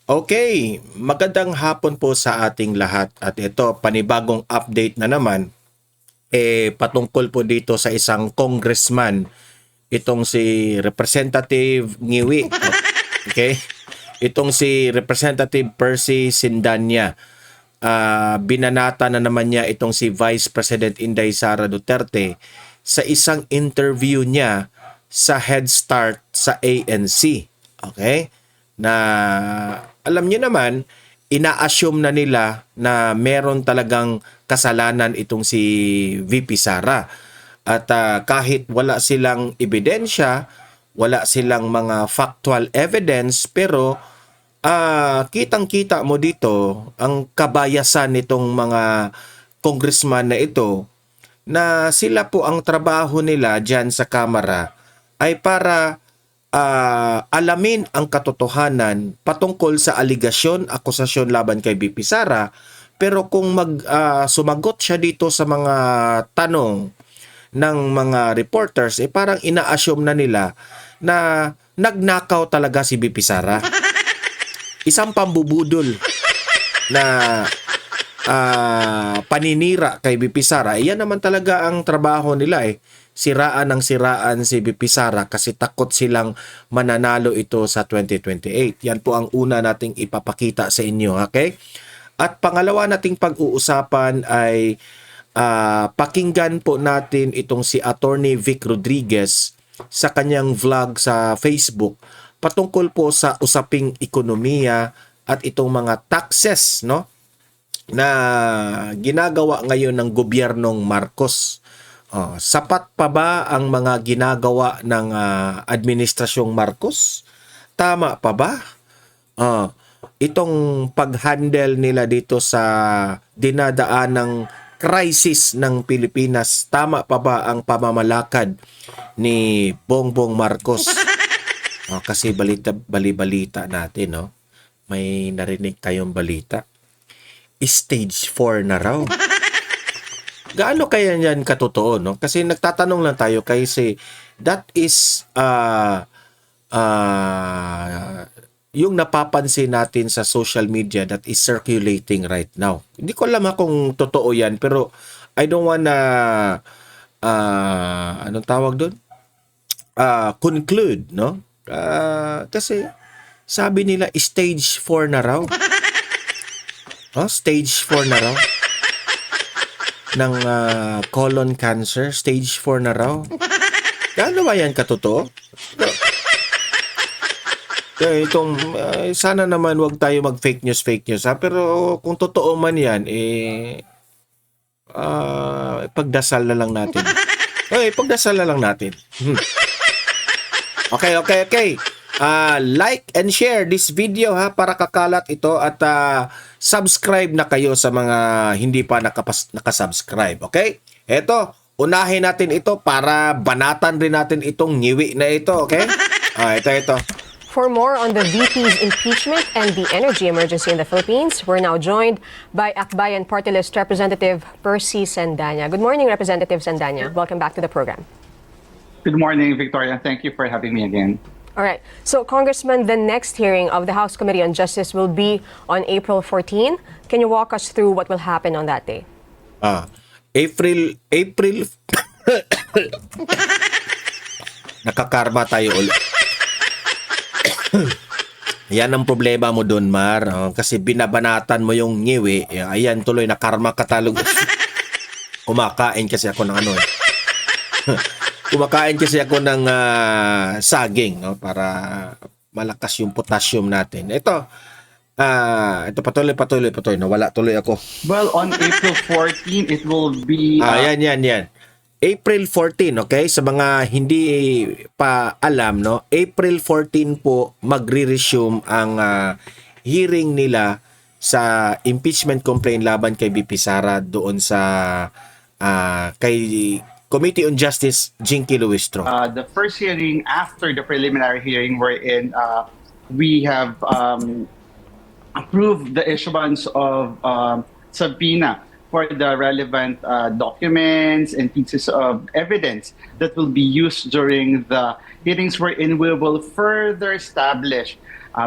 Okay, magandang hapon po sa ating lahat at ito panibagong update na naman patungkol po dito sa isang congressman itong si Representative Ngiwi. Okay? Itong si Representative Percy Sindanya. Binanata na naman niya itong si Vice President Inday Sara Duterte sa isang interview niya sa Head Start sa ANC. Okay? Na alam niyo naman, ina-assume na nila na meron talagang kasalanan itong si VP Sara. At kahit wala silang ebidensya, wala silang mga factual evidence, pero kitang-kita mo dito ang kabayasan nitong mga congressman na ito na sila po ang trabaho nila dyan sa Kamara ay para alamin ang katotohanan patungkol sa aligasyon, akusasyon laban kay BP Sara. Pero kung sumagot siya dito sa mga tanong ng mga reporters, parang ina-assume na nila na nagnakaw talaga si BP Sara. Isang pambubudol na paninira kay BP Sara. Iyan naman talaga ang trabaho nila Siraan ng siraan si BP Sara kasi takot silang mananalo ito sa 2028. Yan po ang una nating ipapakita sa inyo, okay? At pangalawa nating pag-uusapan ay pakinggan po natin itong si Attorney Vic Rodriguez sa kanyang vlog sa Facebook patungkol po sa usaping ekonomiya at itong mga taxes, no, na ginagawa ngayon ng gobyernong Marcos. Sapat pa ba ang mga ginagawa ng administrasyong Marcos? Tama pa ba? Itong pag-handle nila dito sa dinadaan ng crisis ng Pilipinas, tama pa ba ang pamamalakad ni Bongbong Marcos? Kasi bali-balita natin, no? May narinig tayong balita. Stage 4 na raw. Gaano kaya yan katotoo, no? Kasi nagtatanong lang tayo kasi that is yung napapansin natin sa social media that is circulating right now. Hindi ko alam kung totoo yan, pero I don't wanna anong tawag doon? Conclude, no? Kasi sabi nila stage 4 na raw. Stage 4 na raw ng colon cancer, stage 4 na raw. Gaano ba yan katotoo? Sana naman wag tayo mag fake news pero kung totoo man yan pagdasal na lang natin. Pagdasal na lang natin. Okay. Like and share this video para kakalat ito at subscribe na kayo sa mga hindi pa nakasubscribe. Okay? Eto, unahin natin ito para banatan rin natin itong ngiwi na ito. Okay? Ito. For more on the VP's impeachment and the energy emergency in the Philippines, we're now joined by Akbayan Party List Representative Percy Sandanya. Good morning, Representative Sandanya. Welcome back to the program. Good morning, Victoria. Thank you for having me again. All right. So, Congressman, the next hearing of the House Committee on Justice will be on April 14. Can you walk us through what will happen on that day? April nakakarma tayo ulit. Yan ang problema mo doon, Mar. Kasi binabanatan mo yung ngiwi. Ayan, tuloy na karma katalog. Kumakain kasi ako ng Kumakain kasi ako ng saging, no, para malakas yung potassium natin. Ito patuloy. Nawala tuloy ako. Well, on April 14, it will be... Yan. April 14, okay? Sa mga hindi pa alam, no, April 14 po magre-resume ang hearing nila sa impeachment complaint laban kay BP Sara doon sa kay Committee on Justice, Jinky Luistro. The first hearing after the preliminary hearing wherein we have approved the issuance of subpoena for the relevant documents and pieces of evidence that will be used during the hearings wherein we will further establish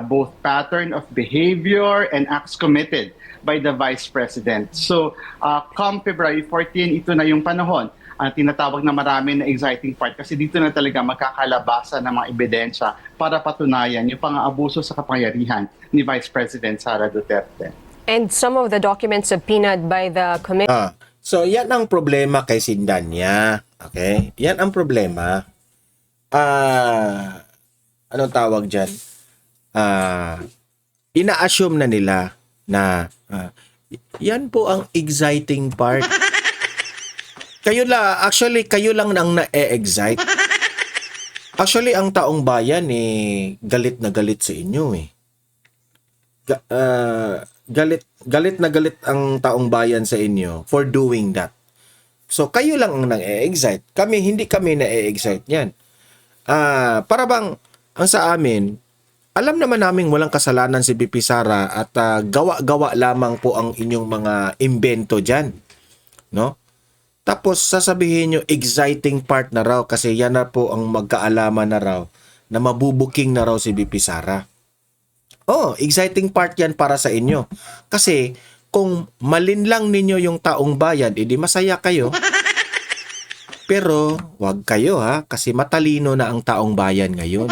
both pattern of behavior and acts committed by the Vice President. So, come February 14, ito na yung panahon. Ang tinatawag na marami na exciting part kasi dito na talaga magkakalabasan ng mga ebidensya para patunayan yung pang-aabuso sa kapangyarihan ni Vice President Sara Duterte. And some of the documents subpoenaed by the committee So, yan ang problema kay Sindanya. Okay? Yan ang problema. Anong tawag dyan? Ina-assume na nila na yan po ang exciting part. Kayo lang nang na-excite. Actually, ang taong bayan galit na galit sa inyo galit na galit ang taong bayan sa inyo for doing that. So, kayo lang ang nang-excite. Hindi kami na-excite yan. Para bang, ang sa amin, alam naman namin walang kasalanan si BP Sara at gawa-gawa lamang po ang inyong mga imbento dyan. No? Tapos sasabihin nyo, exciting part na raw kasi yan na po ang magkaalaman na raw na mabubuking na raw si BP Sara. Exciting part yan para sa inyo. Kasi kung malinlang ninyo yung taong bayan, edi masaya kayo. Pero wag kayo kasi matalino na ang taong bayan ngayon.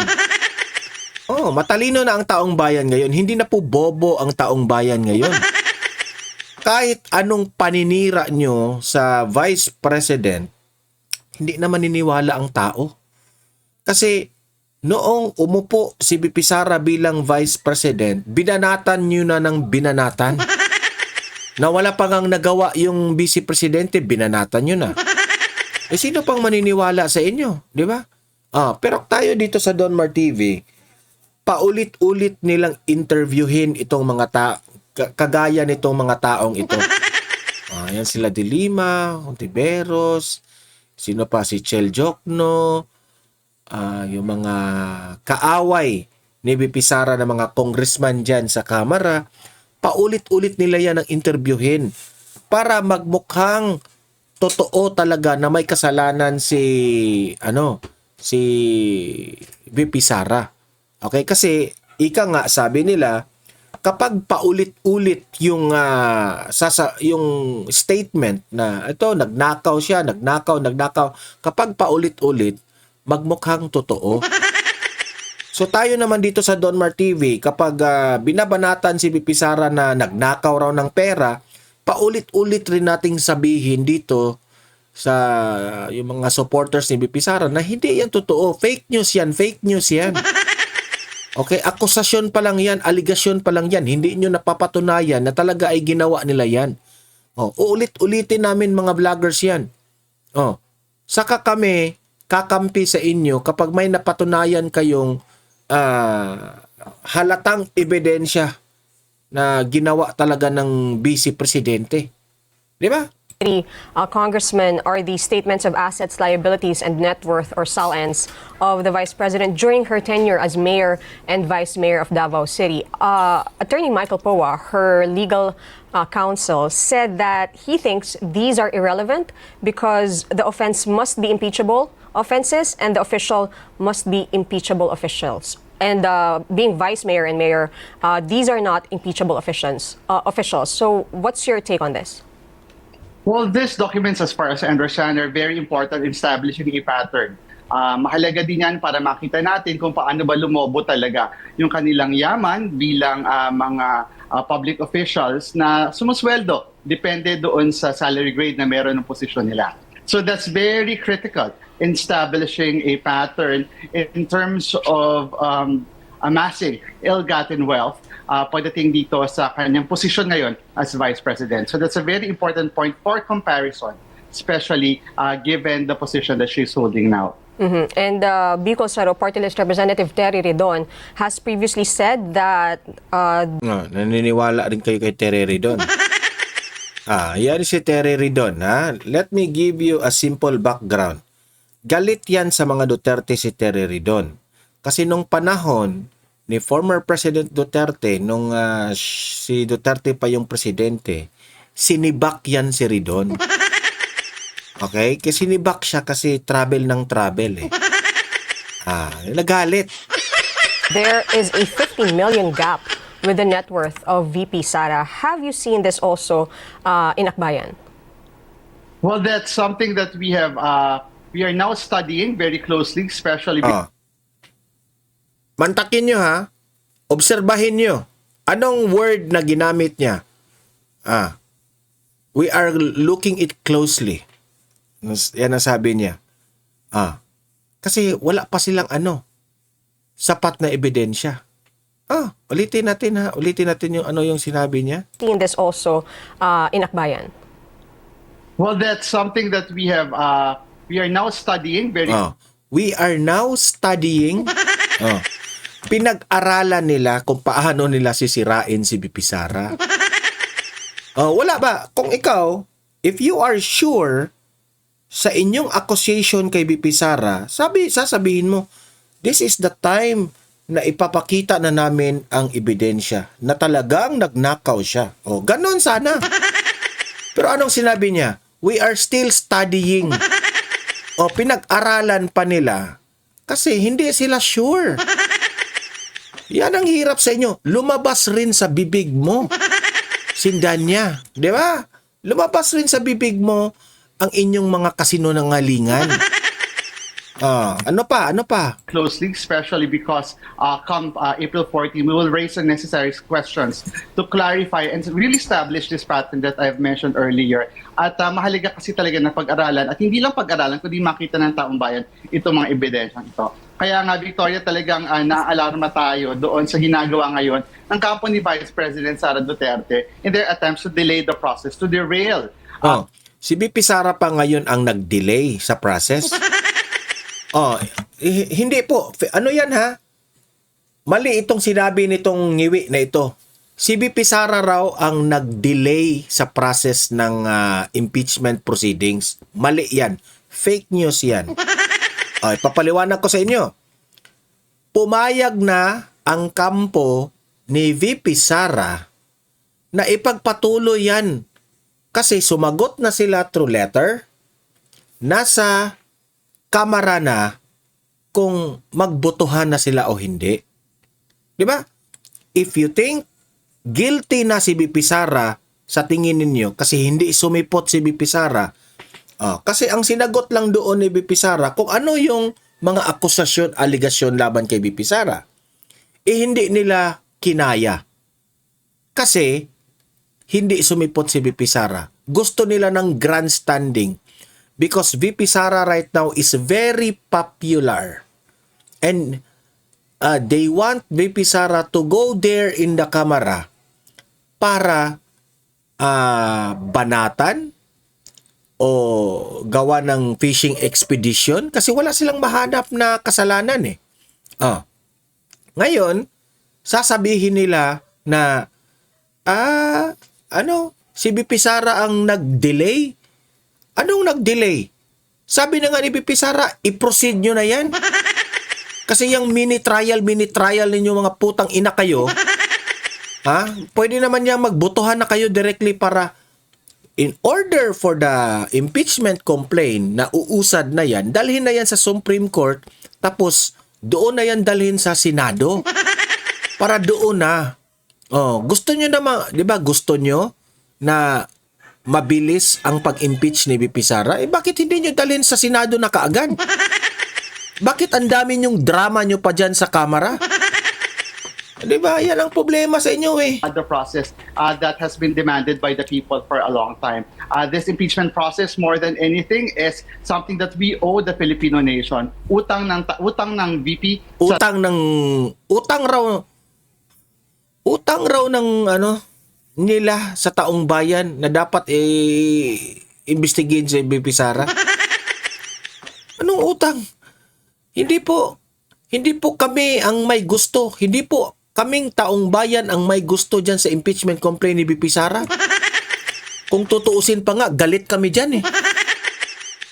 Matalino na ang taong bayan ngayon. Hindi na po bobo ang taong bayan ngayon. Kahit anong paninira nyo sa Vice President, hindi na maniniwala ang tao. Kasi noong umupo si BP Sara bilang Vice President, binanatan nyo na ng binanatan. Na wala pa ngang nagawa yung Vice Presidente, binanatan nyo na. Sino pang maniniwala sa inyo? Di ba? Pero tayo dito sa Donmar TV, paulit-ulit nilang interviewin itong mga kagaya nitong mga taong ito. Yan sila De Lima, Ontiveros, sino pa si Chel Jokno, yung mga kaaway ni BP Sara na mga congressman dyan sa Kamara, paulit-ulit nila yan ang interviewin para magmukhang totoo talaga na may kasalanan si BP Sara. Okay, kasi nga sabi nila kapag paulit-ulit yung yung statement na ito nagnakaw siya, nagnakaw, kapag paulit-ulit magmukhang totoo. So tayo naman dito sa Donmar TV, kapag binabanatan si BP Sara na nagnakaw raw ng pera, paulit-ulit rin nating sabihin dito sa yung mga supporters ni BP Sara na hindi yan totoo. Fake news yan. Okay, akusasyon pa lang yan, aligasyon pa lang yan. Hindi nyo napapatunayan na talaga ay ginawa nila yan. Uulit-ulitin namin mga vloggers yan. Saka kami kakampi sa inyo kapag may napatunayan kayong halatang ebidensya na ginawa talaga ng Vice Presidente. Di ba? Congressman, are the statements of assets, liabilities, and net worth or SALNs of the Vice President during her tenure as Mayor and Vice Mayor of Davao City. Attorney Michael Poa, her legal counsel, said that he thinks these are irrelevant because the offense must be impeachable offenses and the official must be impeachable officials. And being Vice Mayor and Mayor, these are not impeachable officials. So what's your take on this? Well, these documents, as far as I understand, are very important in establishing a pattern. Mahalaga din yan para makita natin kung paano ba lumobo talaga yung kanilang yaman bilang mga public officials na sumusweldo. Depende doon sa salary grade na meron ng posisyon nila. So that's very critical in establishing a pattern in terms of amassing ill-gotten wealth pagdating dito sa kanyang posisyon ngayon as Vice President. So that's a very important point for comparison, especially given the position that she's holding now. Mm-hmm. And Bicol Saro Party List Representative Terry Redon has previously said that... naniniwala rin kayo kay Terry Redon. Yan si Terry Redon. Let me give you a simple background. Galit yan sa mga Duterte si Terry Redon. Kasi nung panahon ni former President Duterte, nung si Duterte pa yung presidente, sinibak yan si Redon. Okay? Kasi sinibak siya kasi travel ng travel. Nagalit. There is a 50 million gap with the net worth of VP Sara. Have you seen this also in Akbayan? Well, that's something that we are now studying very closely, especially Ah. Mantakin nyo ha. Obserbahin nyo. Anong word na ginamit niya? We are looking it closely. Yan ang sabi niya. Kasi wala pa silang sapat na ebidensya. Ulitin natin ha. Ulitin natin yung yung sinabi niya. Seen this also in Akbayan? Well, that's something that we are now studying very We are now studying. Pinag-aralan nila kung paano nila sisirain si BP Sara. Wala ba? Kung ikaw, if you are sure sa inyong accusation kay BP Sara, sasabihin mo, this is the time na ipapakita na namin ang ebidensya na talagang nagnakaw siya. Ganon sana. Pero anong sinabi niya? We are still studying. Pinag-aralan pa nila kasi hindi sila sure. Yan ang hirap sa inyo. Lumabas rin sa bibig mo. Sindanya. Di ba? Lumabas rin sa bibig mo ang inyong mga kasinungalingan. Ano pa? closely, especially because come April 14, we will raise the necessary questions to clarify and really establish this pattern that I've mentioned earlier. At mahalaga kasi talaga na pag-aralan, at hindi lang pag-aralan, kundi makita ng taong bayan itong mga ebidensyang ito. Kaya nga, Victoria, talagang na-alarma tayo doon sa ginagawa ngayon ng kampo ni Vice President Sara Duterte in their attempts to delay the process, to derail. Si BP Sara pa ngayon ang nag-delay sa process. Hindi po. Ano yan ha? Mali itong sinabi nitong ngiwi na ito. Si BP Sara raw ang nag-delay sa process ng impeachment proceedings. Mali yan. Fake news yan. Ipapaliwanag ko sa inyo. Pumayag na ang kampo ni VP Sara na ipagpatuloy yan. Kasi sumagot na sila through letter. Nasa kamara na kung magbotohan na sila o hindi. Di ba? If you think guilty na si BP Sara sa tingin ninyo kasi hindi sumipot si BP Sara, kasi ang sinagot lang doon ni BP Sara kung ano yung mga akusasyon, aligasyon laban kay BP Sara, hindi nila kinaya. Kasi hindi sumipot si BP Sara. Gusto nila ng grandstanding. Because VP Sara right now is very popular. And they want VP Sara to go there in the camera para banatan o gawa ng fishing expedition kasi wala silang mahanap na kasalanan eh. Ngayon, sasabihin nila na si VP Sara ang nag-delay. Anong nag-delay? Sabi na nga ni VP Sara, i-proceed nyo na yan. Kasi yung mini trial ninyo mga putang ina kayo, pwede naman niya magbotohan na kayo directly para in order for the impeachment complaint na uusad na yan, dalhin na yan sa Supreme Court, tapos doon na yan dalhin sa Senado. Para doon na. Gusto nyo naman, di ba gusto nyo na mabilis ang pag-impeach ni VP Sara? Bakit hindi nyo dalhin sa Senado na kaagad? Bakit ang dami nyong drama nyo pa dyan sa Kamara? Di ba? Yan ang problema sa inyo eh. The process that has been demanded by the people for a long time. This impeachment process, more than anything, is something that we owe the Filipino nation. Utang ng VP. Utang raw ng nila sa taong bayan na dapat imbestigahin si VP Sara. Anong utang? Hindi po kami ang may gusto. Hindi po kaming taong bayan ang may gusto dyan sa impeachment complaint ni VP Sara. Kung tutuusin pa nga, galit kami dyan eh.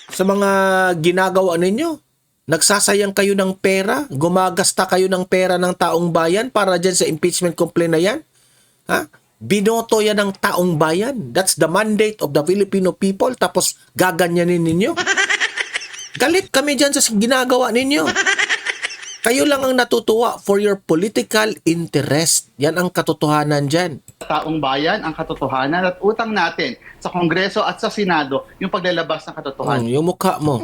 Sa mga ginagawa ninyo. Nagsasayang kayo ng pera, gumagasta kayo ng pera ng taong bayan para dyan sa impeachment complaint na yan. Binoto yan ng taong bayan. That's the mandate of the Filipino people. Tapos gaganyanin ninyo. Galit kami dyan sa ginagawa ninyo. Kayo lang ang natutuwa for your political interest. Yan ang katotohanan dyan. taong bayan ang katotohanan at utang natin sa Kongreso at sa Senado yung paglalabas ng katotohanan Yung mukha mo.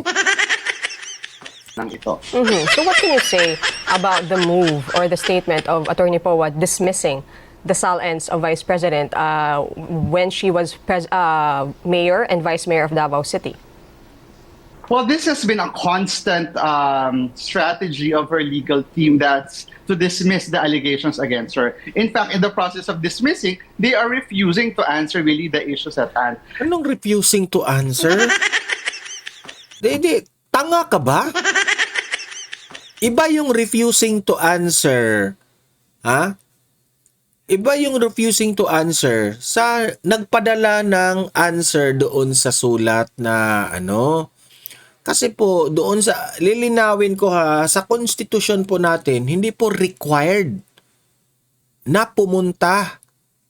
ng ito. So what can you say about the move or the statement of Attorney Poa dismissing the SALNs of Vice President when she was Mayor and Vice Mayor of Davao City? Well, this has been a constant strategy of her legal team that's to dismiss the allegations against her. In fact, in the process of dismissing, they are refusing to answer really the issues at hand. Anong refusing to answer? Di, tanga ka ba? Iba yung refusing to answer. Ha? Iba yung refusing to answer sa nagpadala ng answer doon sa sulat na ano. Kasi po, doon sa, lilinawin ko ha, sa konstitusyon po natin, hindi po required na pumunta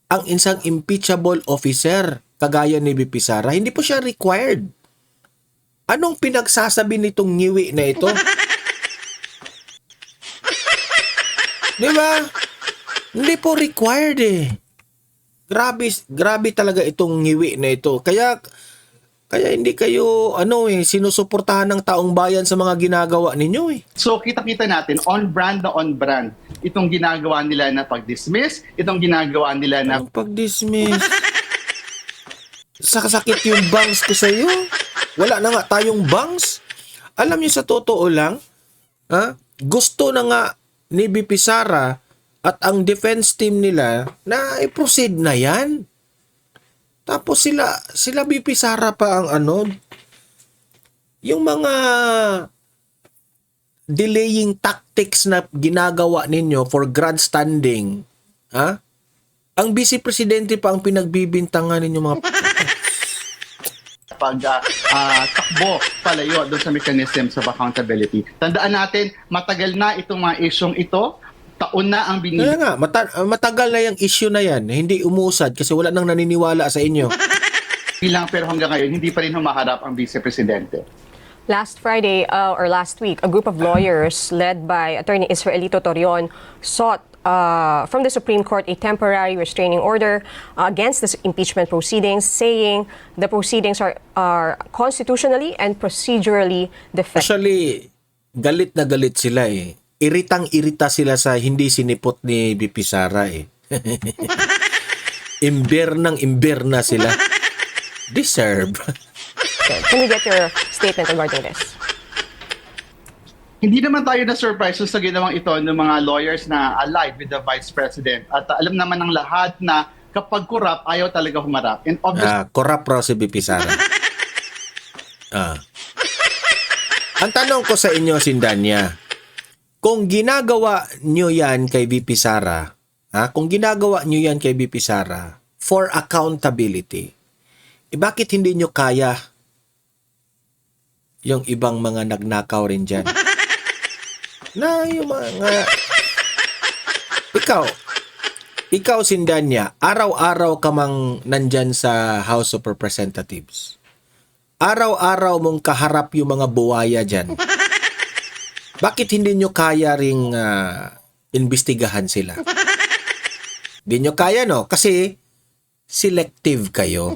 ang isang impeachable officer kagaya ni VP Sara. Hindi po siya required. Anong pinagsasabi nitong ngiwi na ito? Di ba? Hindi po required eh. Grabe talaga itong ngiwi na ito. Kaya hindi kayo sinusuportahan ng taong bayan sa mga ginagawa ninyo eh. So kita-kita natin, on brand na on brand, itong ginagawa nila na pag-dismiss, itong ginagawa nila na Ang pag-dismiss. Sakasakit yung bangs ko sa iyo. Wala na nga tayong bangs. Alam niyo sa totoo lang, gusto na nga ni VP Sara at ang defense team nila na i-proceed na yan. Tapos sila VP Sara pa ang yung mga delaying tactics na ginagawa ninyo for grandstanding. Ang vice presidente pa ang pinagbibintangan ninyo mga takbo palayo doon sa mechanisms of accountability. Tandaan natin, matagal na itong mga isyong ito, taon na ang Kaya nga, matagal na yung issue na yan. Hindi umusad kasi wala nang naniniwala sa inyo. bilang pero hanggang ngayon, hindi pa rin humaharap ang Vice Presidente. Last Friday or last week, a group of lawyers led by Attorney Israelito Torion sought from the Supreme Court a temporary restraining order against the impeachment proceedings, saying the proceedings are constitutionally and procedurally defective. Actually, galit na galit sila eh. Iritang-irita sila sa hindi sinipot ni VP Sara eh. Imber na sila. Deserve. Can we get your statement regarding this? Hindi naman tayo na-surprise sa ginawang ito ng mga lawyers na allied with the Vice President. At alam naman ng lahat na kapag corrupt, ayaw talaga humarap. And obviously, Corrupt raw si VP Sara. Ang tanong ko sa inyo, Sindanya, kung ginagawa nyo yan kay VP Sara, kung ginagawa nyo yan kay VP Sara for accountability, bakit hindi nyo kaya yung ibang mga nagnakaw rin dyan? Na yung mga... Ikaw, Sindanya, araw-araw ka mang nandyan sa House of Representatives. Araw-araw mong kaharap yung mga buwaya dyan. Bakit hindi nyo kaya ring imbestigahan sila? Hindi nyo kaya, no? Kasi selective kayo.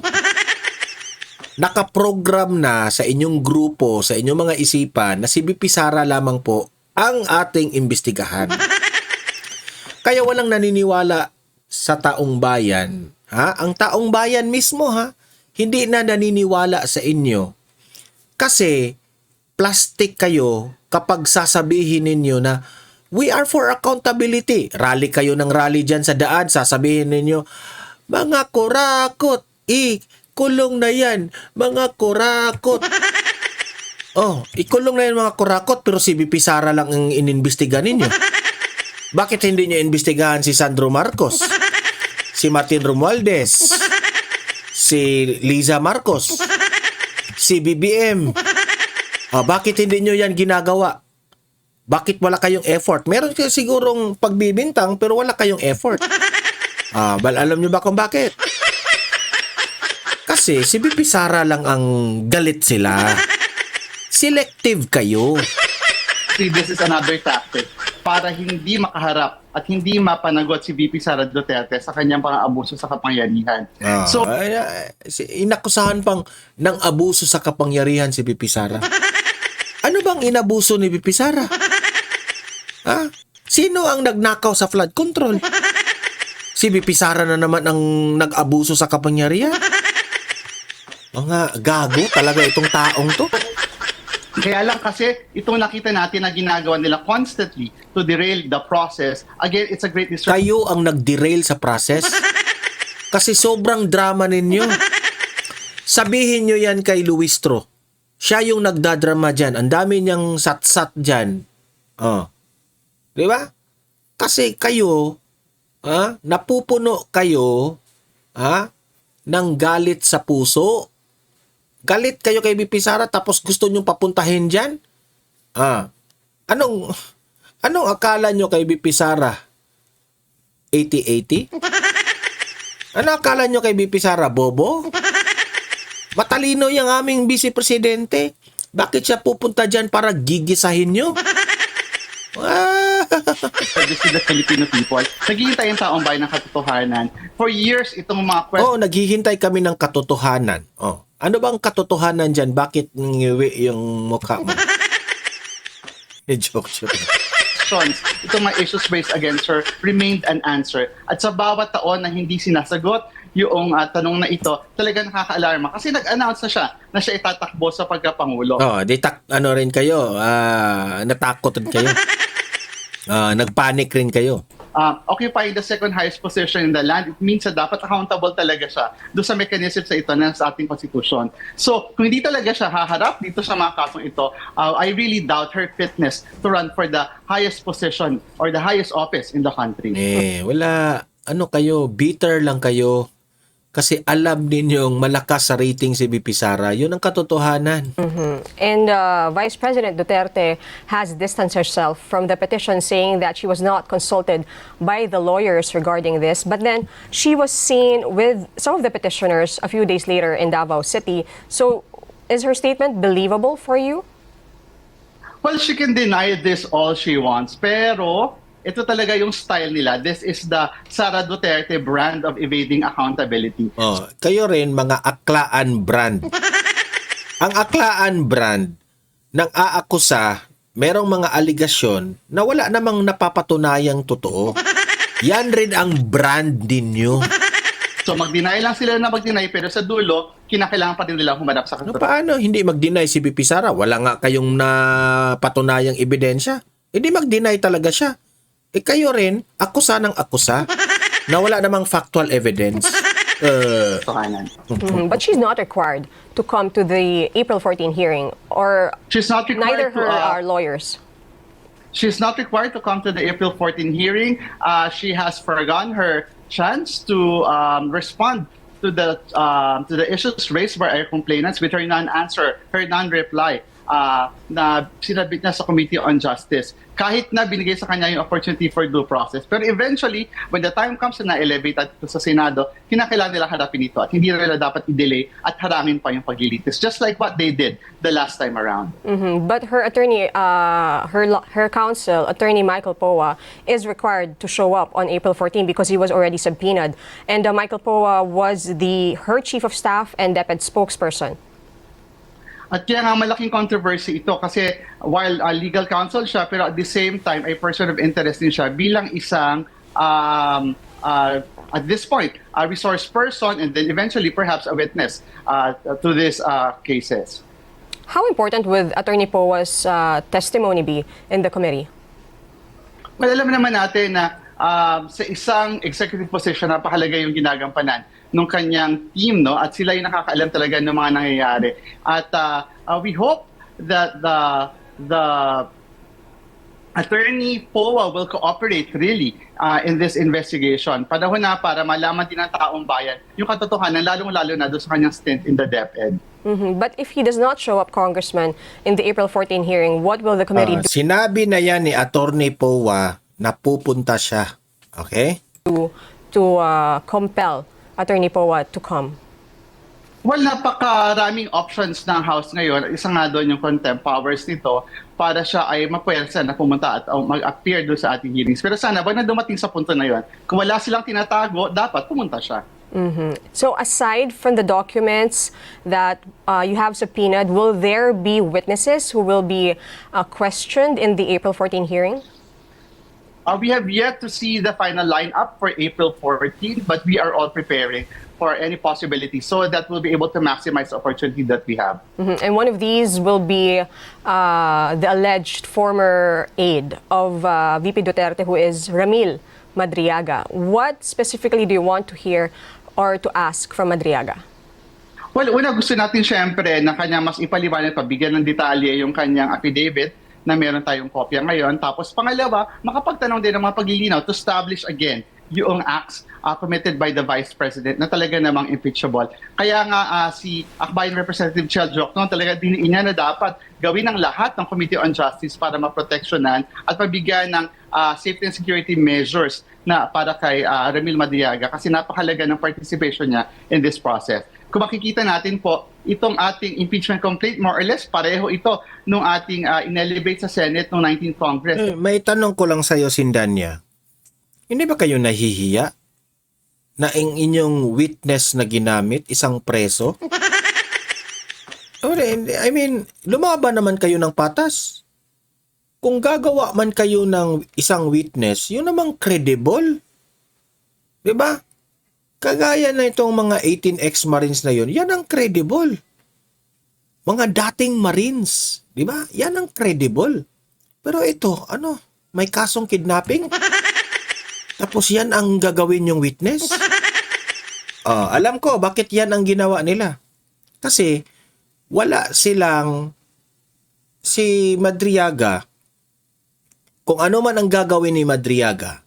Nakaprogram na sa inyong grupo, sa inyong mga isipan na si VP Sara lamang po ang ating imbestigahan. Kaya walang naniniwala sa taong bayan. Ang taong bayan mismo, hindi na naniniwala sa inyo. Kasi plastic kayo kapag sasabihin ninyo na we are for accountability. Rally kayo ng rally dyan sa daan, sasabihin ninyo, mga kurakot, kulong na yan, mga kurakot. Ikulong na yan mga kurakot, pero si VP Sara lang ang inimbestiga ninyo. Bakit hindi nyo imbestigahan si Sandro Marcos, si Martin Romualdez, si Liza Marcos, si BBM? Bakit hindi nyo yan ginagawa? Bakit wala kayong effort? Meron kayo sigurong pagbibintang pero wala kayong effort. Alam nyo ba kung bakit? Kasi si VP Sara lang ang galit sila. Selective kayo. this is another tactic para hindi makaharap at hindi mapanagot si VP Sara Duterte sa kanyang pang-abuso sa kapangyarihan. So, Inakusahan pang ng abuso sa kapangyarihan si VP Sara. Ano bang inabuso ni VP Sara? Ha? Sino ang nagnakaw sa flood control? Si VP Sara na naman ang nag-abuso sa kapangyarihan? Mga gago talaga itong taong to. kaya lang kasi itong nakita natin na ginagawa nila constantly to derail the process. Again, it's a great distraction. Kayo ang nag-derail sa process? Kasi sobrang drama ninyo. Sabihin nyo yan kay Luistro. Siya yung nagdadrama dyan. Ang dami niyang sat-sat dyan. Oh. Di ba? Kasi kayo, napupuno kayo ng galit sa puso. Galit kayo kay BP Sara tapos gusto nyong papuntahin dyan? Anong akala nyo kay BP Sara? 80-80? Ano akala nyo kay BP Sara? Bobo? Matalino yung aming vice presidente. Bakit siya pupunta dyan para gigisahin nyo? This is the Filipino people. Naghihintay ang taong bayan ng katotohanan. For years, itong mga questions Naghihintay kami ng katotohanan. Ano bang katotohanan dyan? Bakit ngiwi yung mukha mo? Joke. itong mga issues raised against her remained unanswered. At sa bawat taon na hindi sinasagot yung tanong na ito, talaga nakaka-alarma. Kasi nag-announce na siya itatakbo sa pagkapangulo. Rin kayo. Natakot rin kayo. Nagpanic rin kayo. Occupying the second highest position in the land, it means na dapat accountable talaga siya doon sa mechanism sa ito ng sa ating konstitusyon. So, kung hindi talaga siya haharap dito sa mga kasong ito, I really doubt her fitness to run for the highest position or the highest office in the country. Wala. Kayo, bitter lang kayo. Kasi alam ninyong malakas sa rating si VP Sara. Yun ang katotohanan. And Vice President Duterte has distanced herself from the petition, saying that she was not consulted by the lawyers regarding this. But then she was seen with some of the petitioners a few days later in Davao City. So is her statement believable for you? Well, she can deny this all she wants, pero ito talaga yung style nila. This is the Sara Duterte brand of evading accountability. Kayo rin, mga aklaan brand. Ang aklaan brand, nang aakusa, merong mga aligasyon na wala namang napapatunayang totoo. Yan rin ang brand ninyo. So mag-deny lang sila na mag-deny, pero sa dulo, kinakailangan pa din nila humanap sa katotohanan. Paano hindi mag-deny si VP Sara? Wala nga kayong napatunayang ebidensya. Hindi mag-deny talaga siya. Kayo rin, akusa ng akusa na wala namang factual evidence. But she's not required to come to the April 14 hearing, or She's not required neither to, her our lawyers. She's not required to come to the April 14 hearing. She has forgone her chance to respond to the issues raised by our complainants with her non-answer, her non-reply na sinabit niya sa Committee on Justice. Kahit na binigay sa kanya yung opportunity for due process. Pero eventually, when the time comes na elevate at sa Senado, kinakailangan nila harapin ito at hindi nila dapat i-delay at harangin pa yung paglilitis. Just like what they did the last time around. But her attorney, her counsel, Attorney Michael Poa, is required to show up on April 14 because he was already subpoenaed. And Michael Poa was her chief of staff and DepEd spokesperson. At kaya nga malaking controversy ito kasi while legal counsel siya, pero at the same time, a person of interest din siya bilang isang, at this point, a resource person and then eventually perhaps a witness to these cases. How important would Attorney Poa's testimony be in the committee? Well, alam naman natin na sa isang executive position, napakalaga yung ginagampanan ng kanyang team, no? At sila yung nakakaalam talaga ng mga nangyayari. At we hope that the Attorney Poa will cooperate really in this investigation. Panahon na para malaman din ng taong bayan yung katotohanan, lalong-lalo na doon sa kanyang stint in the DepEd. But if he does not show up, Congressman, in the April 14 hearing, what will the committee do Sinabi na yan ni Attorney Poa na pupunta siya. Okay? to compel Attorney Poa to come? Well, napakaraming options ng House ngayon. Isa nga doon yung contempt powers nito para siya ay mapwersa na pumunta at mag-appear doon sa ating hearings. Pero sana, wag na dumating sa punto na yon. Kung wala silang tinatago, dapat pumunta siya. So aside from the documents that you have subpoenaed, will there be witnesses who will be questioned in the April 14 hearing? We have yet to see the final lineup for April 14, but we are all preparing for any possibility so that we'll be able to maximize the opportunity that we have. And one of these will be the alleged former aide of VP Duterte, who is Ramil Madriaga. What specifically do you want to hear or to ask from Madriaga? Well, una gusto natin syempre na kanya mas ipaliwanag, pabigyan ng detalye yung kanyang affidavit na meron tayong kopya ngayon. Tapos pangalawa, makapagtanong din ng mga paglilinaw to establish again yung acts committed by the Vice President na talaga namang impeachable. Kaya nga si Akbayan Representative Chel Jokno talaga diniin niya na dapat gawin ng lahat ng Committee on Justice para maproteksyonan at pabigyan ng safety and security measures na para kay Ramil Madriaga kasi napakalaga ng participation niya in this process. Kung makikita natin po, itong ating impeachment complaint, more or less, pareho ito nung ating inelevate sa Senate noong 19th Congress. May tanong ko lang sa'yo, Sindanya. Hindi ba kayo nahihiya na ang inyong witness na ginamit, isang preso? I mean, lumaban naman kayo ng patas. Kung gagawa man kayo ng isang witness, yun namang credible. Diba? Kagaya na itong mga 18 ex-Marines na yun, yan ang credible. Mga dating Marines, di ba? Yan ang credible. Pero ito, may kasong kidnapping? Tapos yan ang gagawin yung witness? Alam ko, bakit yan ang ginawa nila? Kasi, wala silang si Madriaga. Kung ano man ang gagawin ni Madriaga,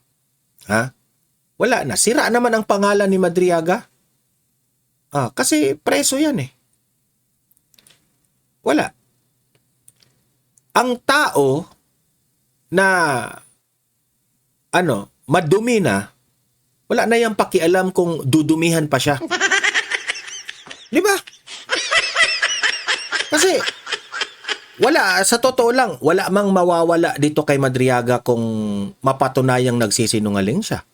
wala na. Sira naman ang pangalan ni Madriaga. Kasi preso yan eh. Wala. Ang tao na madumi na, wala na yang pakialam kung dudumihan pa siya. Di ba? Kasi wala, sa totoo lang, wala mang mawawala dito kay Madriaga kung mapatunayang nagsisinungaling siya.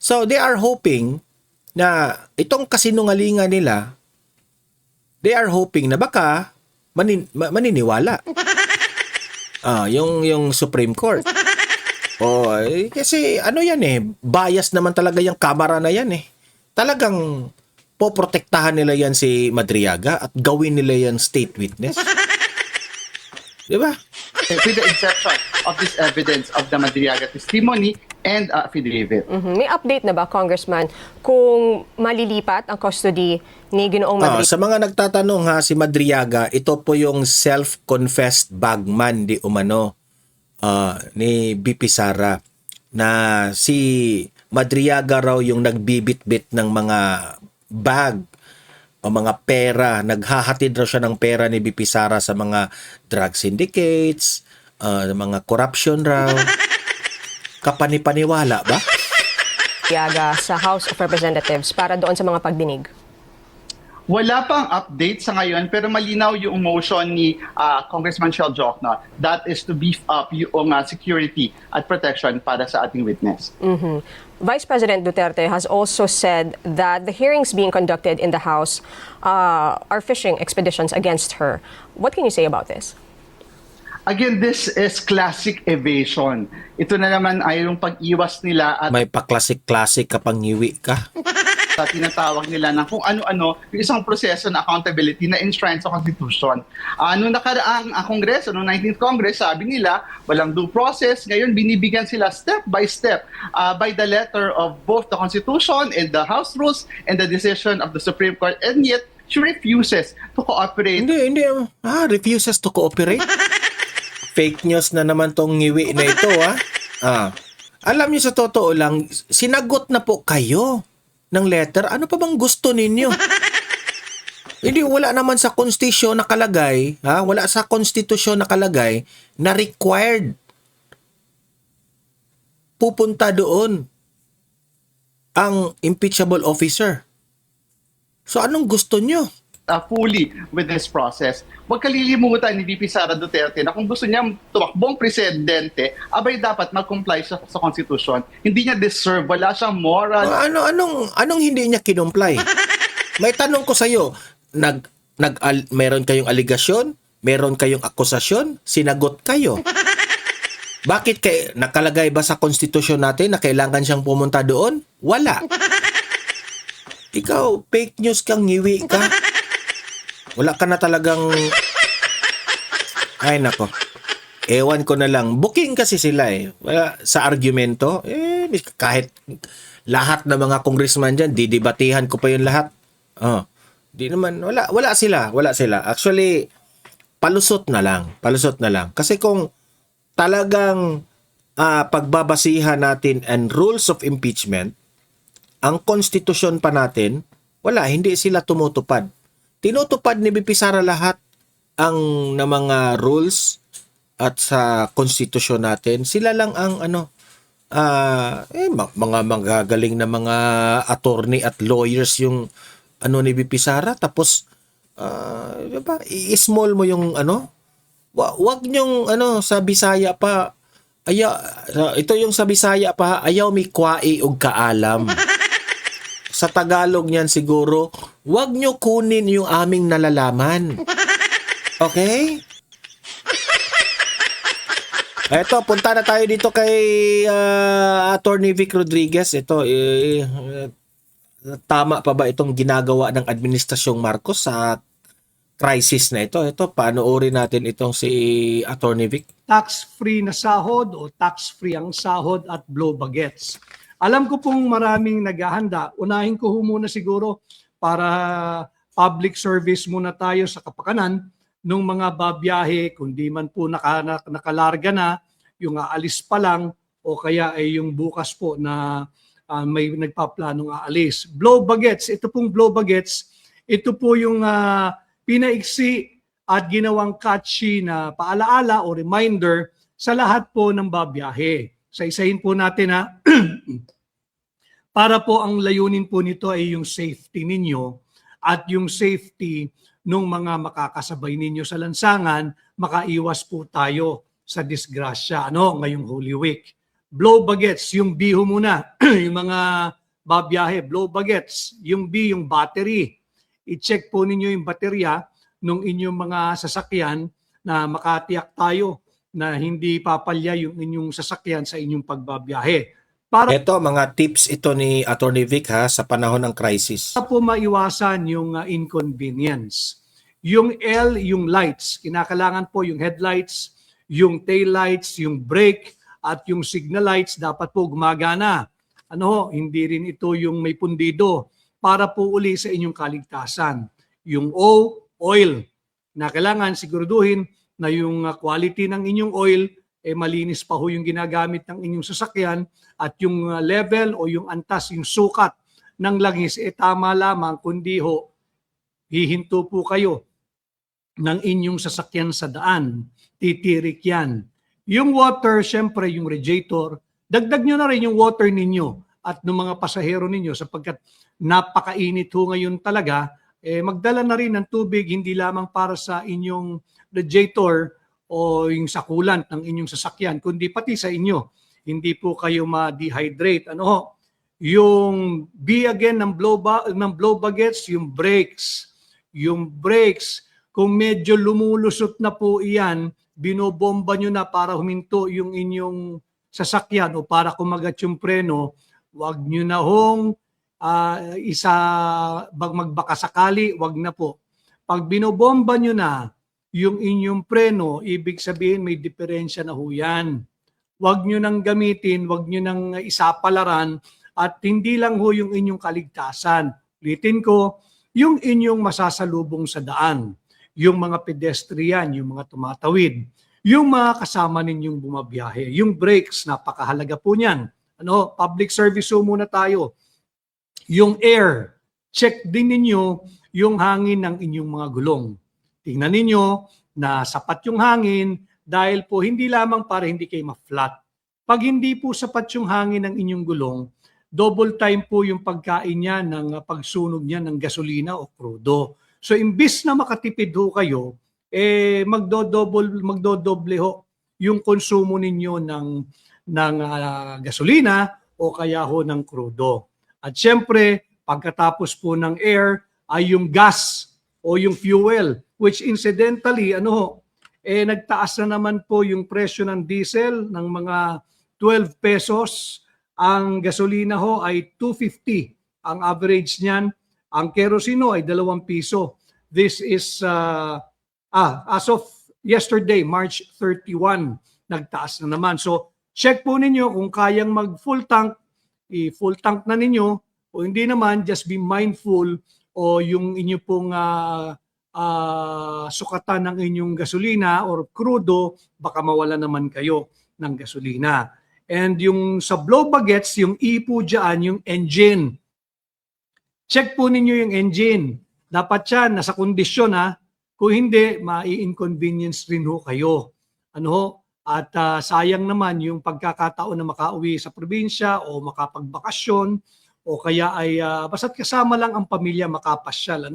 So they are hoping na itong kasinungalingan nila, they are hoping na baka maniniwala. Yung Supreme Court. Kasi yan bias naman talaga yung kamera na yan eh. Talagang poprotektahan nila yan si Madriaga at gawin nila yan state witness. Di ba? With the exception of this evidence of the Madriaga testimony and affidavit. May update na ba, Congressman, kung malilipat ang custody ni Ginoong Madriaga? Sa mga nagtatanong si Madriaga, ito po yung self-confessed bagman di umano ni BP Sara na si Madriaga raw yung nagbibit-bit ng mga bag o mga pera, naghahatid raw siya ng pera ni BP Sara sa mga drug syndicates, mga corruption raw. Kapanipaniwala ba? Madriaga sa House of Representatives para doon sa mga pagdinig. Wala pang update sa ngayon pero malinaw yung motion ni Congressman Chel Jokno. That is to beef up yung security at protection para sa ating witness. Vice President Duterte has also said that the hearings being conducted in the House are fishing expeditions against her. What can you say about this? Again, this is classic evasion. Ito na naman ay yung pag-iwas nila at May pa-classic-classic kapag ngiwi ka. sa tinatawag nila ng kung ano-ano yung isang proseso na accountability na enshrined sa Constitution. Noong nakaraang Kongreso, noong 19th Congress, sabi nila walang due process. Ngayon, binibigyan sila step by step by the letter of both the Constitution and the House rules and the decision of the Supreme Court. And yet, she refuses to cooperate. Hindi. Refuses to cooperate? Fake news na naman tong ngiwi na ito, Alam niyo sa totoo lang, sinagot na po kayo ng letter. Ano pa bang gusto ninyo? Hindi, wala naman sa konstitusyon nakalagay, wala sa konstitusyon nakalagay na required pupunta doon ang impeachable officer So anong gusto nyo? Fully with this process. Huwag kalilimutan ni VP Sara Duterte na kung gusto niya tumakbong presidente, abay dapat mag-comply siya sa Constitution. Hindi niya deserve, wala siyang moral. Anong hindi niya kinumply? May tanong ko sa iyo, meron kayong aligasyon, meron kayong akusasyon, sinagot kayo. Bakit nakalagay ba sa konstitusyon natin na kailangan siyang pumunta doon? Wala. Ikaw, fake news kang ngiwi ka. Wala ka na talagang... Ay, nako. Ewan ko na lang. Booking kasi sila eh. Wala, sa argumento, kahit lahat ng mga congressman dyan, didibatihan ko pa yung lahat. Oh, di naman, wala sila. Actually, palusot na lang. Kasi kung talagang pagbabasihan natin ang rules of impeachment, ang konstitusyon pa natin, hindi sila tumutupad. Tinutupad ni BP Sara lahat ang na mga rules at sa konstitusyon natin. Sila lang ang mga magagaling na mga attorney at lawyers yung ni BP Sara. Tapos diba, i-small mo yung wag nyong sa Bisaya pa ito yung sa Bisaya pa, ayaw mi kwai og kaalam. Sa Tagalog niyan siguro, wag nyo kunin yung aming nalalaman. Okay? Eto, punta na tayo dito kay Attorney Vic Rodriguez. Ito, tama pa ba itong ginagawa ng Administrasyong Marcos sa crisis na ito? Ito, panoorin natin itong si Attorney Vic. Tax-free na sahod o tax-free ang sahod at blow bagets. Alam ko pong maraming naghahanda. Unahin ko muna siguro para public service muna tayo sa kapakanan ng mga babiyahe, kung di man po nakalarga na, yung aalis pa lang o kaya ay yung bukas po na may nagpaplanong aalis. Blow bagets, ito pong blow bagets, ito po yung pinaiksi at ginawang catchy na paalaala o reminder sa lahat po ng babiyahe. Isa-isahin po natin para po ang layunin po nito ay yung safety ninyo at yung safety ng mga makakasabay ninyo sa lansangan, makaiwas po tayo sa disgrasya ngayong Holy Week. Blow bagets, yung biho muna, yung mga babiyahe, blow bagets, yung B, yung battery. I-check po ninyo yung baterya ng inyong mga sasakyan na makatiyak tayo na hindi papalya yung inyong sasakyan sa inyong pagbabiyahe. Ito, mga tips ito ni Attorney Vic sa panahon ng crisis. Para po maiwasan yung inconvenience. Yung L, yung lights. Kinakailangan po yung headlights, yung tail lights, yung brake, at yung signal lights dapat po gumagana. Hindi rin ito yung may pundido para po uli sa inyong kaligtasan. Yung O, oil. Kailangan siguraduhin na yung quality ng inyong oil malinis pa ho yung ginagamit ng inyong sasakyan at yung level o yung antas, yung sukat ng langis tama lamang, kundi ho hihinto po kayo ng inyong sasakyan sa daan. Titirik yan. Yung water, syempre yung radiator, dagdag nyo na rin yung water ninyo at ng mga pasahero ninyo sapagkat napakainit ho ngayon talaga, magdala na rin ng tubig hindi lamang para sa inyong radiator o yung sa coolant ng inyong sasakyan, kundi pati sa inyo. Hindi po kayo ma-dehydrate. Yung B again ng blow bagets, yung brakes. Yung brakes, kung medyo lumulusot na po iyan, binobomba nyo na para huminto yung inyong sasakyan o para kumagat yung preno, wag nyo na hong magbaka sakali, wag na po. Pag binobomba nyo na yung inyong preno, ibig sabihin may diferensya na ho yan. Wag nyo nang gamitin, wag nyo nang isapalaran at hindi lang ho yung inyong kaligtasan. Ulitin ko, yung inyong masasalubong sa daan, yung mga pedestrian, yung mga tumatawid, yung mga kasama ninyong bumabiyahe, yung brakes, napakahalaga po niyan. Public service ho muna tayo. Yung air, check din ninyo yung hangin ng inyong mga gulong. Tingnan ninyo na sapat yung hangin dahil po hindi lamang para hindi kayo ma-flat. Pag hindi po sapat yung hangin ng inyong gulong, double time po yung pagkain niya ng pagsunog niya ng gasolina o krudo. So imbis na makatipid ho kayo, magdodoble ho yung konsumo ninyo ng gasolina o kaya ho ng krudo. At syempre, pagkatapos po ng air ay yung gas o yung fuel, which incidentally, nagtaas na naman po yung presyo ng diesel ng mga 12 pesos. Ang gasolina ho ay 250 ang average niyan. Ang kerosene ay 2 piso. This is as of yesterday, March 31, nagtaas na naman. So check po ninyo kung kayang mag full tank, i-full tank na ninyo, o hindi naman, just be mindful o yung inyo pong sukatan ng inyong gasolina or crudo, baka mawala naman kayo ng gasolina. And yung sa blow bagets, yung E po dyan, yung engine. Check po ninyo yung engine. Dapat yan, nasa kondisyon ha. Kung hindi, mai-inconvenience rin ho kayo. At sayang naman yung pagkakataon na makauwi sa probinsya o makapagbakasyon o kaya ay basta't kasama lang ang pamilya makapasyal.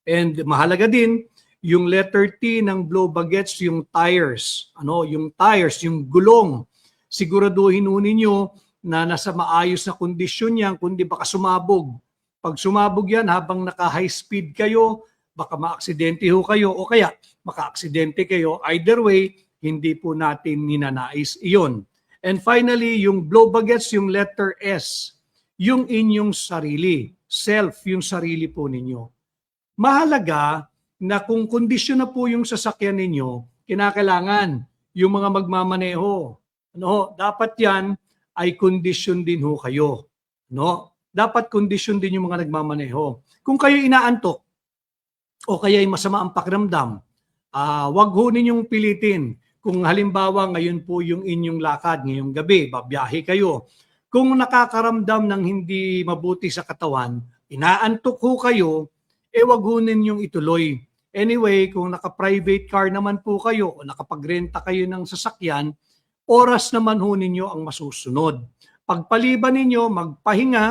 And mahalaga din yung letter T ng blow bagets, yung tires. Yung tires, yung gulong. Siguraduhin ho ninyo na nasa maayos na kondisyon yan, kundi baka sumabog. Pag sumabog yan, habang naka-high speed kayo, baka maaksidente ho kayo o kaya makaaksidente kayo. Either way, hindi po natin ninanais iyon. And finally, yung blow bagets, yung letter S, yung inyong sarili. Self, yung sarili po ninyo. Mahalaga na kung kondisyon na po yung sasakyan ninyo, kinakailangan yung mga magmamaneho. Dapat yan ay kondisyon din ho kayo. Dapat kondisyon din yung mga nagmamaneho. Kung kayo inaantok o kaya ay masama ang pakiramdam, wag ho ninyong pilitin. Kung halimbawa ngayon po yung inyong lakad ngayong gabi, babiyahe kayo. Kung nakakaramdam ng hindi mabuti sa katawan, inaantok ho kayo, wag ho ninyong ituloy. Anyway, kung naka-private car naman po kayo o nakapagrenta kayo ng sasakyan, oras naman ho ninyo ang masusunod. Pagpaliban ninyo, magpahinga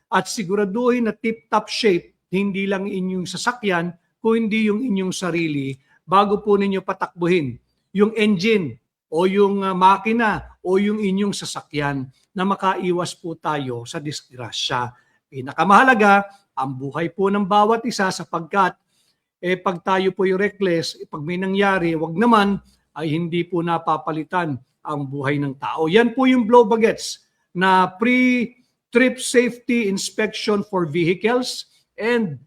at siguraduhin na tip-top shape, hindi lang inyong sasakyan, kung hindi yung inyong sarili, bago po ninyo patakbuhin yung engine o yung makina o yung inyong sasakyan na makaiwas po tayo sa disgrasya. Pinakamahalaga, ang buhay po ng bawat isa sapagkat pag tayo po yung reckless, pag may nangyari, wag naman ay hindi po napapalitan ang buhay ng tao. Yan po yung blow bagets na pre-trip safety inspection for vehicles, and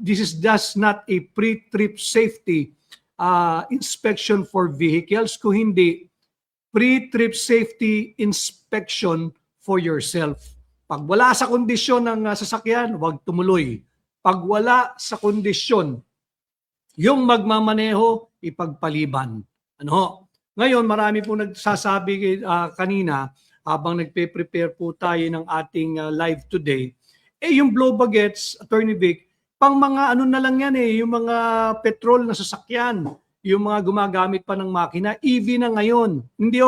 this is just not a pre-trip safety inspection for vehicles, kung hindi pre-trip safety inspection for yourself. Pag wala sa kondisyon ng sasakyan, huwag tumuloy. Pag wala sa kondisyon, yung magmamaneho, ipagpaliban. Ngayon, marami po nagsasabi kanina, habang nagpe-prepare po tayo ng ating live today, yung blow bagets, Attorney Vic, pang mga na lang yan yung mga petrol na sasakyan, yung mga gumagamit pa ng makina, EV na ngayon. Hindi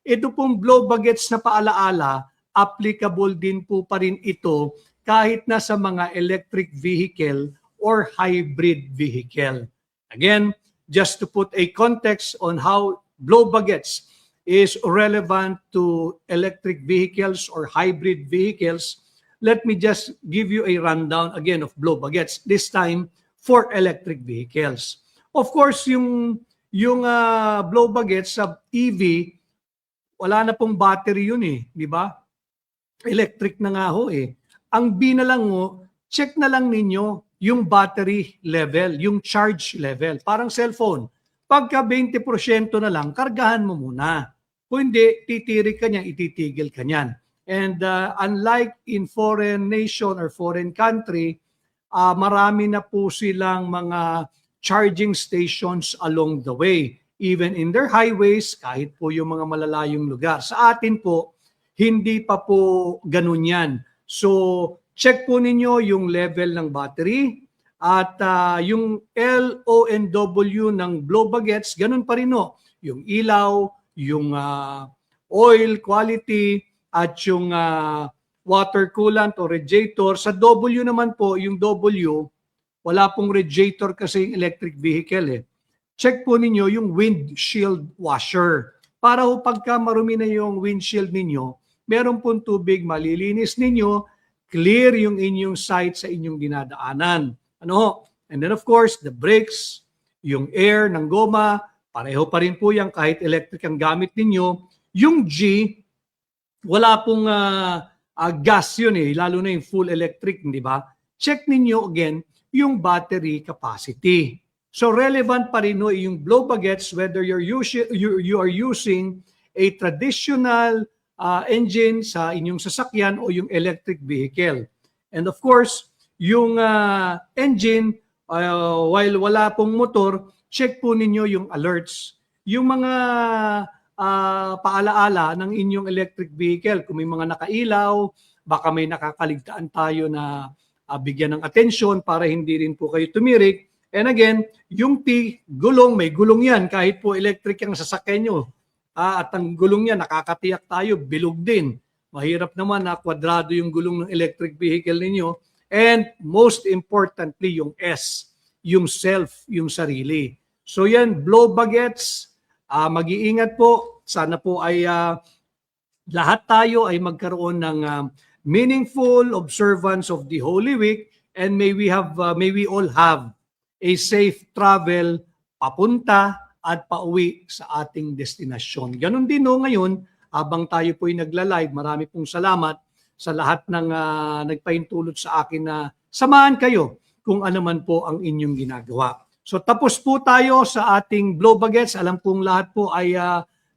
ito pong blow bagets na paalaala, applicable din po pa rin ito kahit na sa mga electric vehicle or hybrid vehicle. Again, just to put a context on how blow bagets is relevant to electric vehicles or hybrid vehicles, let me just give you a rundown again of blow bagets, this time for electric vehicles. Of course, yung blow bagets sa EV, wala na pong battery yun di ba? Electric na nga ho Ang B na lang check na lang ninyo yung battery level, yung charge level. Parang cellphone. Pagka 20% na lang, kargahan mo muna. Kung hindi, titirik ka niyan, ititigil ka niyan. And unlike in foreign nation or foreign country, marami na po silang mga charging stations along the way. Even in their highways, kahit po yung mga malalayong lugar. Sa atin po, hindi pa po ganun yan. So, check po ninyo yung level ng battery at yung LONW ng blow bagets, ganun pa rin yung ilaw, yung oil quality, at yung water coolant o radiator. Sa W naman po, yung W, wala pong radiator kasi yung electric vehicle eh. Check po ninyo yung windshield washer. Para ho pagka marumi na yung windshield ninyo, meron pong tubig, malilinis ninyo, clear yung inyong sight sa inyong dinadaanan. Ano ho? And then of course, the brakes, yung air ng goma, pareho pa rin po yan kahit electric ang gamit ninyo. Yung G, wala pong gas yun eh, lalo na yung full electric, di ba? Check ninyo again yung battery capacity. So relevant pa rin no, yung blow baguettes whether you are using a traditional engine sa inyong sasakyan o yung electric vehicle. And of course, yung engine, while wala pong motor, check po ninyo yung alerts. Yung mga paalaala ng inyong electric vehicle, kung may mga nakailaw, baka may nakakaligtaan tayo na bigyan ng atensyon para hindi rin po kayo tumirik. And again, yung T, gulong, may gulong yan kahit po electric ang sasakyan nyo. At ang gulong niya, nakakatiyak tayo, bilog din. Mahirap naman na kwadrado yung gulong ng electric vehicle ninyo. And most importantly, yung S, yung self, yung sarili. So yan, blow baguettes, mag-iingat po. Sana po ay lahat tayo ay magkaroon ng meaningful observance of the Holy Week, and may we all have a safe travel papunta at pauwi sa ating destinasyon. Ganon din no ngayon, habang tayo po ay nagla-live, marami pong salamat sa lahat ng nagpaintulot sa akin na samahan kayo kung ano man po ang inyong ginagawa. So tapos po tayo sa ating blow baguettes. Alam kong lahat po ay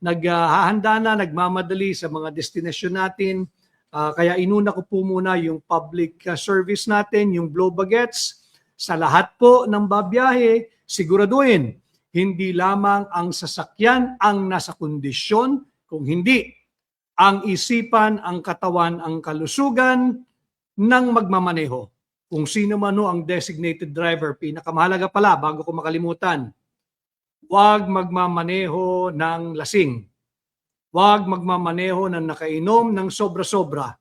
naghahanda na, nagmamadali sa mga destinasyon natin. Kaya inuna ko po muna yung public service natin, yung blow baguettes. Sa lahat po ng babiyahe, siguraduhin, hindi lamang ang sasakyan ang nasa kondisyon, kung hindi, ang isipan, ang katawan, ang kalusugan ng magmamaneho. Kung sino man ang designated driver, pinakamahalaga pala, bago ko makalimutan, huwag magmamaneho ng lasing. Huwag magmamaneho ng nakainom ng sobra-sobra.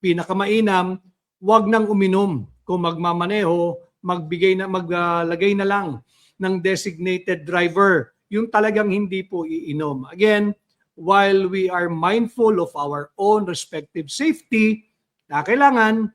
Pinakamainam, huwag nang uminom. Kung magmamaneho, maglagay na lang ng designated driver. Yung talagang hindi po iinom. Again, while we are mindful of our own respective safety, na kailangan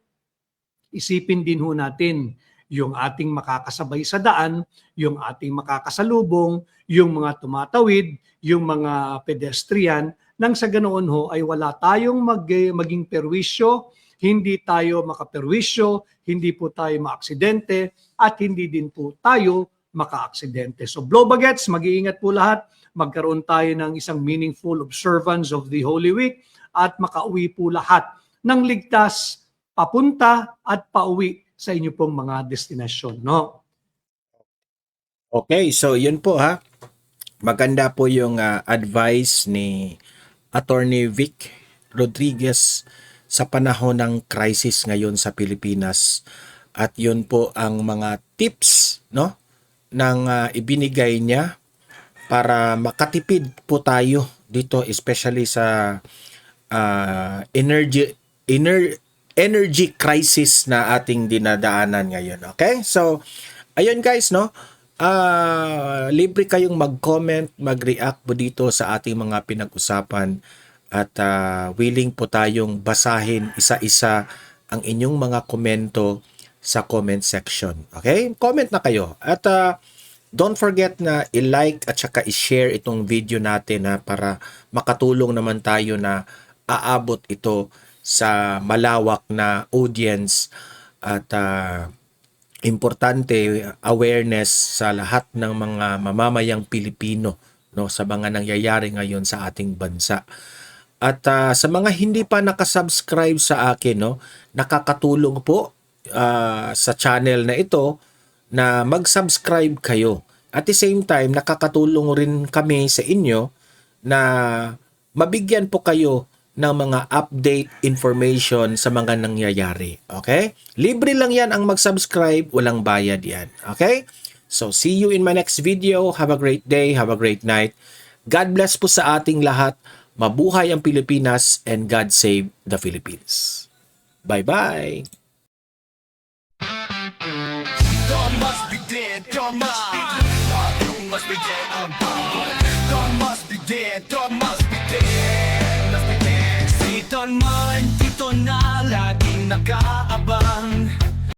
isipin din ho natin yung ating makakasabay sa daan, yung ating makakasalubong, yung mga tumatawid, yung mga pedestrian, nang sa ganoon ho ay wala tayong maging perwisyo, hindi tayo makaperwisyo, hindi po tayo maaksidente, at hindi din po tayo makaaksidente. So blow baguettes, mag-iingat po lahat, magkaroon tayo ng isang meaningful observance of the Holy Week, at makauwi po lahat ng ligtas papunta at pauwi sa inyo pong mga destinasyon. No? Okay, so yun po ha. Maganda po yung advice ni Attorney Vic Rodriguez sa panahon ng crisis ngayon sa Pilipinas. At yun po ang mga tips no ng ibinigay niya para makatipid po tayo dito, especially sa energy crisis na ating dinadaanan ngayon. Okay? So, ayun guys, no? Libre kayong mag-comment, mag-react po dito sa ating mga pinag-usapan, at willing po tayong basahin isa-isa ang inyong mga komento sa comment section. Okay? Comment na kayo. At don't forget na i-like at saka i-share itong video natin para makatulong naman tayo na aabot ito sa malawak na audience, at importante awareness sa lahat ng mga mamamayang Pilipino no sa mga nangyayari ngayon sa ating bansa. At sa mga hindi pa nakasubscribe sa akin, no, nakakatulong po sa channel na ito na mag-subscribe kayo. At the same time, nakakatulong rin kami sa inyo na mabigyan po kayo ng mga update information sa mga nangyayari. Okay? Libre lang yan ang mag-subscribe, walang bayad yan. Okay? So, see you in my next video. Have a great day, have a great night. God bless po sa ating lahat. Mabuhay ang Pilipinas and God save the Philippines. Bye-bye! God must be dead, God must be dead. You must be dead, God must be dead, God must be dead, must be dead. Satan man, ito na laging nakaabang.